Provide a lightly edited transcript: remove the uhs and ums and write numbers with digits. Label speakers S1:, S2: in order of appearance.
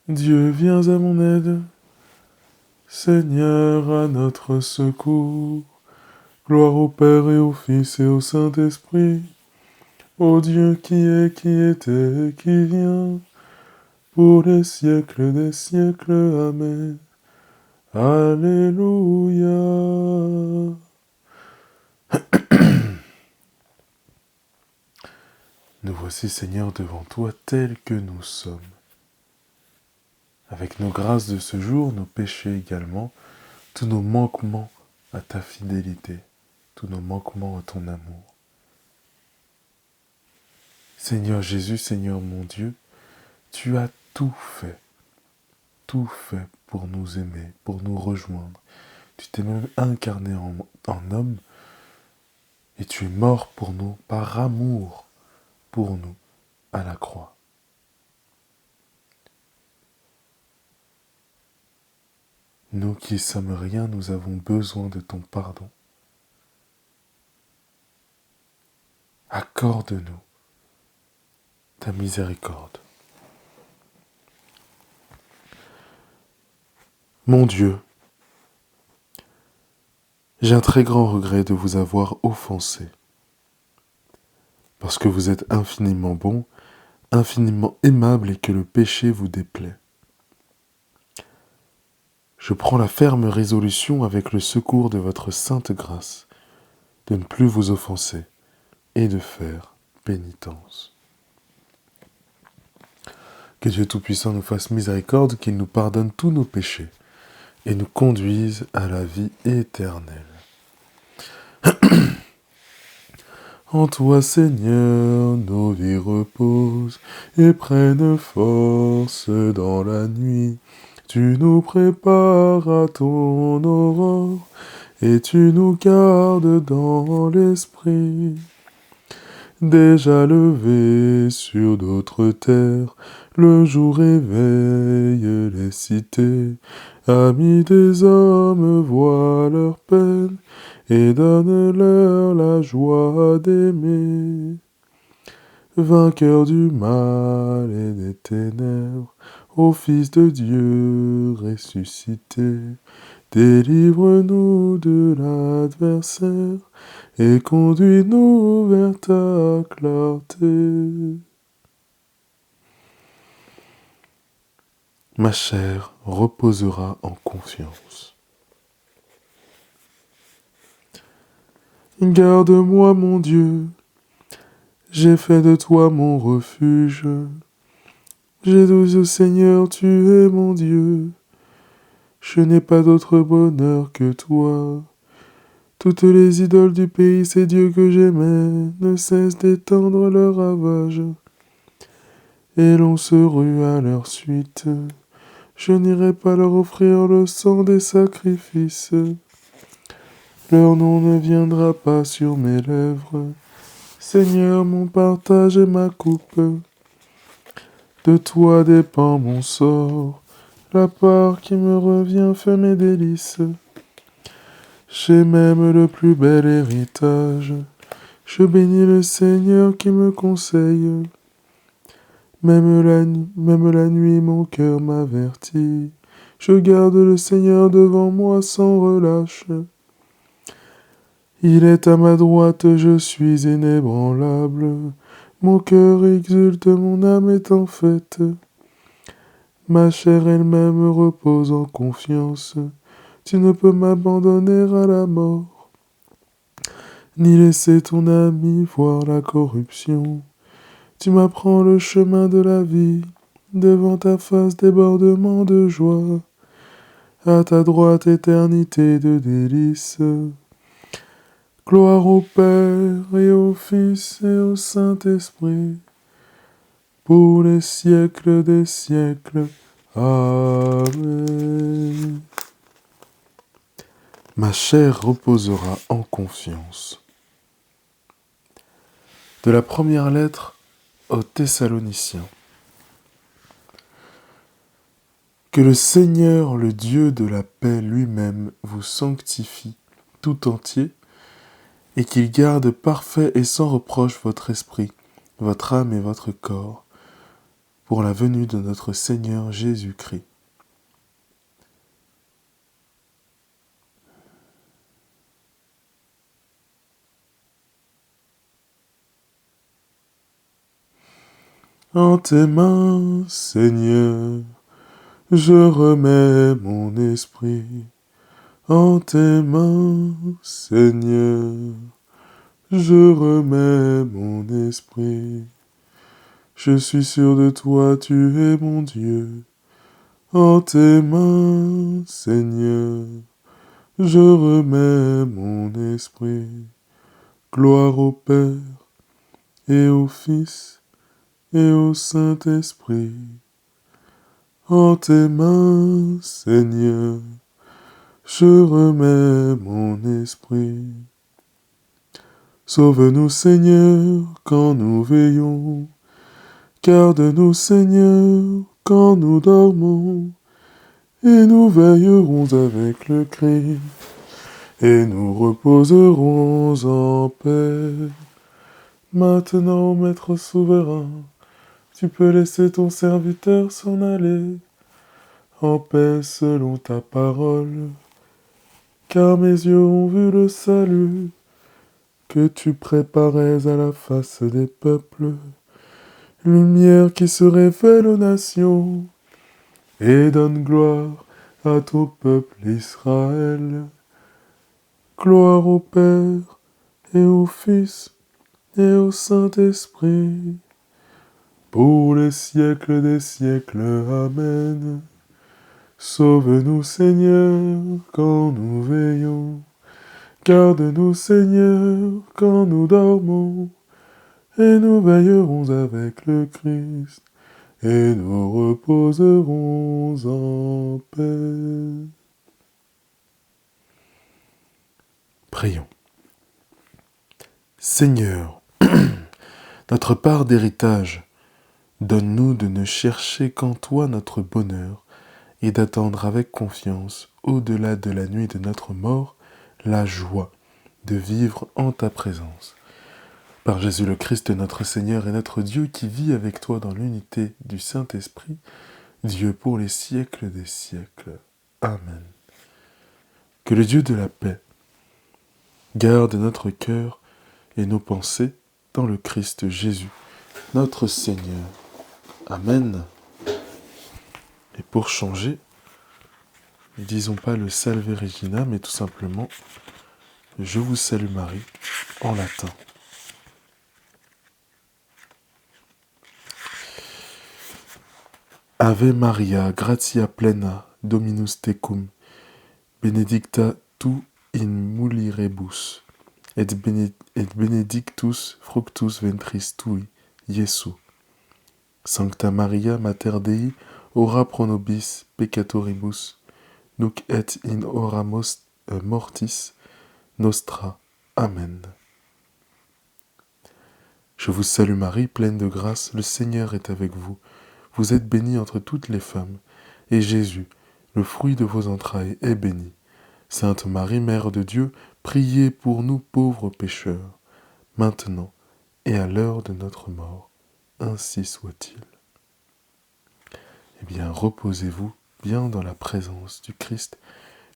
S1: Dieu, viens à mon aide. Seigneur, à notre secours. Gloire au Père et au Fils et au Saint-Esprit. Ô Dieu qui est, qui était et qui vient, pour les siècles des siècles. Amen. Alléluia. Nous voici, Seigneur, devant toi tels que nous sommes. Avec nos grâces de ce jour, nos péchés également, tous nos manquements à ta fidélité, tous nos manquements à ton amour. Seigneur Jésus, Seigneur mon Dieu, tu as tout fait pour nous aimer, pour nous rejoindre. Tu t'es même incarné en homme et tu es mort pour nous, par amour pour nous, à la croix. Nous qui sommes rien, nous avons besoin de ton pardon. Accorde-nous ta miséricorde. Mon Dieu, j'ai un très grand regret de vous avoir offensé, parce que vous êtes infiniment bon, infiniment aimable et que le péché vous déplaît. Je prends la ferme résolution, avec le secours de votre sainte grâce, de ne plus vous offenser et de faire pénitence. Que Dieu Tout-Puissant nous fasse miséricorde, qu'il nous pardonne tous nos péchés et nous conduise à la vie éternelle. En toi, Seigneur, nos vies reposent et prennent force dans la nuit. Tu nous prépares à ton aurore et tu nous gardes dans l'esprit. Déjà levé sur d'autres terres, le jour éveille les cités. Amis des hommes, voient leur peine et donne-leur la joie d'aimer. Vainqueur du mal et des ténèbres, ô Fils de Dieu ressuscité, délivre-nous de l'adversaire et conduis-nous vers ta clarté. Ma chair reposera en confiance. Garde-moi, mon Dieu, j'ai fait de toi mon refuge. J'ai dit au Seigneur, tu es mon Dieu. Je n'ai pas d'autre bonheur que toi. Toutes les idoles du pays, ces dieux que j'aimais, ne cessent d'étendre leurs ravages. Et l'on se rue à leur suite. Je n'irai pas leur offrir le sang des sacrifices. Leur nom ne viendra pas sur mes lèvres. Seigneur, mon partage et ma coupe. De toi dépend mon sort. La part qui me revient fait mes délices. J'ai même le plus bel héritage. Je bénis le Seigneur qui me conseille. Même la nuit, mon cœur m'avertit. Je garde le Seigneur devant moi sans relâche. Il est à ma droite, je suis inébranlable. Mon cœur exulte, mon âme est en fête. Ma chair elle-même repose en confiance. Tu ne peux m'abandonner à la mort, ni laisser ton ami voir la corruption. Tu m'apprends le chemin de la vie, devant ta face débordement de joie. À ta droite éternité de délices. Gloire au Père et au Fils et au Saint-Esprit, pour les siècles des siècles. Amen. Ma chair reposera en confiance. De la première lettre aux Thessaloniciens. Que le Seigneur, le Dieu de la paix lui-même, vous sanctifie tout entier, et qu'il garde parfait et sans reproche votre esprit, votre âme et votre corps, pour la venue de notre Seigneur Jésus-Christ. En tes mains, Seigneur, je remets mon esprit. En tes mains, Seigneur, je remets mon esprit. Je suis sûr de toi, tu es mon Dieu. En tes mains, Seigneur, je remets mon esprit. Gloire au Père et au Fils et au Saint-Esprit. En tes mains, Seigneur, je remets mon esprit. Sauve-nous, Seigneur, quand nous veillons. Garde-nous, Seigneur, quand nous dormons. Et nous veillerons avec le Christ. Et nous reposerons en paix. Maintenant, Maître souverain, tu peux laisser ton serviteur s'en aller, en paix selon ta parole, car mes yeux ont vu le salut que tu préparais à la face des peuples, lumière qui se révèle aux nations, et donne gloire à ton peuple Israël. Gloire au Père et au Fils et au Saint-Esprit, pour les siècles des siècles. Amen. Sauve-nous, Seigneur, quand nous veillons. Garde-nous, Seigneur, quand nous dormons. Et nous veillerons avec le Christ. Et nous reposerons en paix. Prions. Seigneur, notre part d'héritage, donne-nous de ne chercher qu'en toi notre bonheur et d'attendre avec confiance, au-delà de la nuit de notre mort, la joie de vivre en ta présence. Par Jésus le Christ, notre Seigneur et notre Dieu, qui vit avec toi dans l'unité du Saint-Esprit, Dieu pour les siècles des siècles. Amen. Que le Dieu de la paix garde notre cœur et nos pensées dans le Christ Jésus, notre Seigneur. Amen. Et pour changer, ne disons pas le Salve Regina, mais tout simplement Je vous salue Marie en latin. Ave Maria, gratia plena, Dominus tecum, benedicta tu in mulieribus, et benedictus fructus ventris tui, Iesu. Sancta Maria, Mater Dei, ora pro nobis peccatoribus, nunc et in hora mortis nostra. Amen. Je vous salue Marie, pleine de grâce, le Seigneur est avec vous. Vous êtes bénie entre toutes les femmes, et Jésus, le fruit de vos entrailles, est béni. Sainte Marie, Mère de Dieu, priez pour nous pauvres pécheurs, maintenant et à l'heure de notre mort. Ainsi soit-il. Eh bien, reposez-vous bien dans la présence du Christ